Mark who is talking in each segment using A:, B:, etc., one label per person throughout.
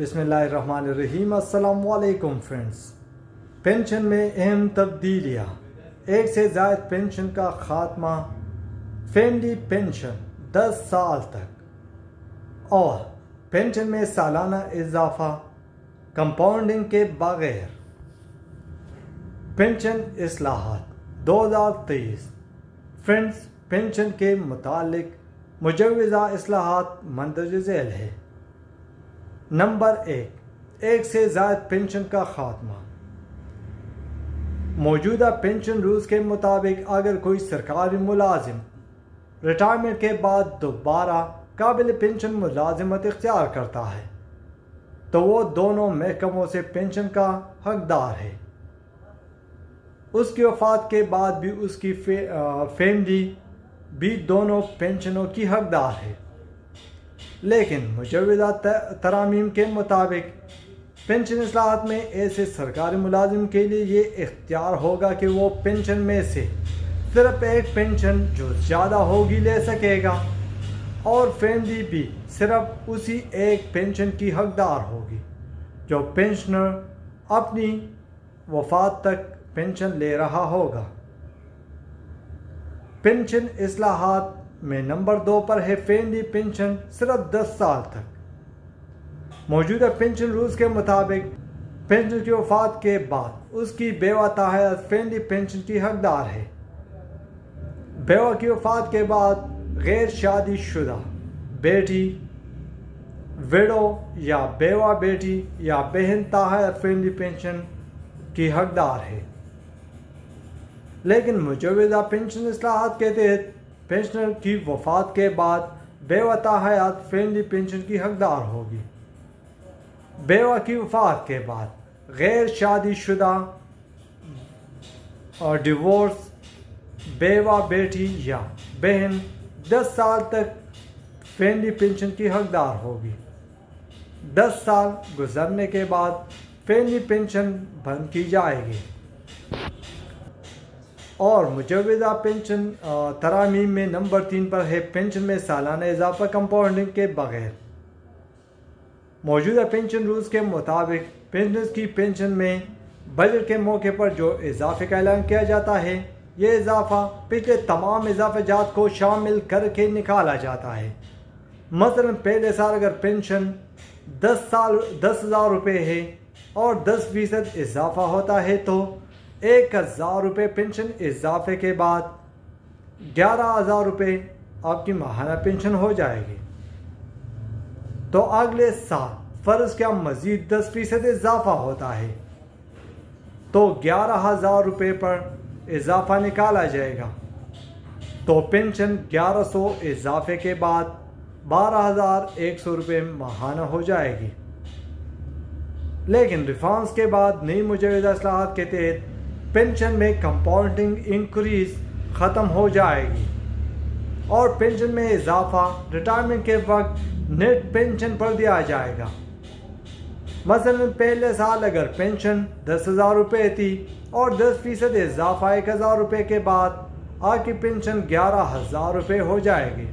A: बिस्मिल्लाहिर्रहमानिर्रहीम। अस्सलाम वालेकुम फ्रेंड्स। पेंशन में अहम तब्दीलियाँ, एक से ज़ायद पेंशन का ख़ात्मा, फैमिली पेंशन 10 साल तक और पेंशन में सालाना इजाफा कंपाउंडिंग के बगैर। पेंशन इस्लाहात 2023। फ्रेंड्स, पेंशन के मुतालिक मुजव्वज़ा इस्लाहात मंदरज झैल है। नंबर 1 से ज़ायद पेंशन का ख़ात्मा। मौजूदा पेंशन रूल्स के मुताबिक अगर कोई सरकारी मुलाजिम रिटायरमेंट के बाद दोबारा काबिल पेंशन मुलाजिमत इख्तियार करता है तो वो दोनों महकमों से पेंशन का हकदार है। उसकी वफ़ात के बाद भी उसकी फैमिली भी दोनों पेंशनों की हकदार है। लेकिन मुजव्वज़ा तरामीम के मुताबिक पेंशन इस्लाहात में ऐसे सरकारी मुलाजिम के लिए ये इख्तियार होगा कि वो पेंशन में से सिर्फ एक पेंशन जो ज़्यादा होगी ले सकेगा और फैमिली भी सिर्फ उसी एक पेंशन की हकदार होगी जो पेंशनर अपनी वफ़ात तक पेंशन ले रहा होगा। पेंशन इस्लाहात में नंबर 2 पर है फैमिली पेंशन सिर्फ 10 साल तक। मौजूदा पेंशन रूल्स के मुताबिक पेंशन की वफ़ात के बाद उसकी बेवा ताहयात फैमिली पेंशन की हकदार है। बेवा की वफ़ात के बाद गैर शादीशुदा बेटी, विडो या बेवा बेटी या बहन ताहयात फैमिली पेंशन की हकदार है। लेकिन मुजव्वज़ा पेंशन इस्लाहात के तहत पेंशनर की वफ़ात के बाद बेवा ताहयात फैमिली पेंशन की हकदार होगी। बेवा की वफ़ात के बाद गैर शादीशुदा और डिवोर्स बेवा बेटी या बहन 10 साल तक फैमिली पेंशन की हकदार होगी। 10 साल गुजरने के बाद फैमिली पेंशन बंद की जाएगी और मुजव्वज़ा पेंशन तरामीम में नंबर 3 पर है पेंशन में सालाना इजाफा कंपाउंडिंग के बगैर। मौजूदा पेंशन रूल्स के मुताबिक पेंशनर्स की पेंशन में बजट के मौके पर जो इजाफे का ऐलान किया जाता है, ये इजाफा पिछले तमाम इजाफाजात को शामिल करके निकाला जाता है। मसलन पहले साल अगर पेंशन 10,000 रुपये है और 10% इजाफा होता है तो 1,000 रुपये पेंशन इजाफे के बाद 11,000 रुपये आपकी माहाना पेंशन हो जाएगी। तो अगले साल फ़र्ज़ क्या मज़ीद 10% इजाफा होता है तो 11,000 रुपये पर इजाफा निकाला जाएगा तो पेंशन 1100 इजाफे के बाद 12,100 रुपये माहाना हो जाएगी। लेकिन रिफॉर्म्स के बाद नई मुजव्वज़ा इस्लाहात के तहत पेंशन में कंपाउंडिंग इंक्रीज ख़त्म हो जाएगी और पेंशन में इजाफा रिटायरमेंट के वक्त नेट पेंशन पर दिया जाएगा। मसलन पहले साल अगर पेंशन 10,000 रुपये थी और 10% इजाफा 1,000 रुपये के बाद आपकी पेंशन 11,000 रुपये हो जाएगी।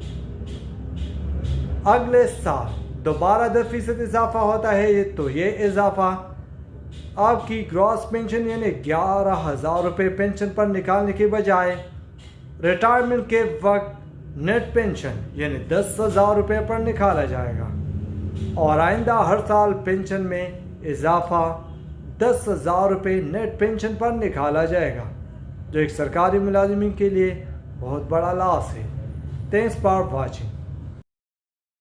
A: अगले साल दोबारा 10% इजाफा होता है तो ये इजाफा आपकी ग्रॉस पेंशन यानी 11,000 रुपये पेंशन पर निकालने के बजाय रिटायरमेंट के वक्त नेट पेंशन यानी 10,000 रुपये पर निकाला जाएगा और आइंदा हर साल पेंशन में इजाफा 10,000 रुपये नेट पेंशन पर निकाला जाएगा, जो एक सरकारी मुलाजिम के लिए बहुत बड़ा लॉस है। Thanks for watching.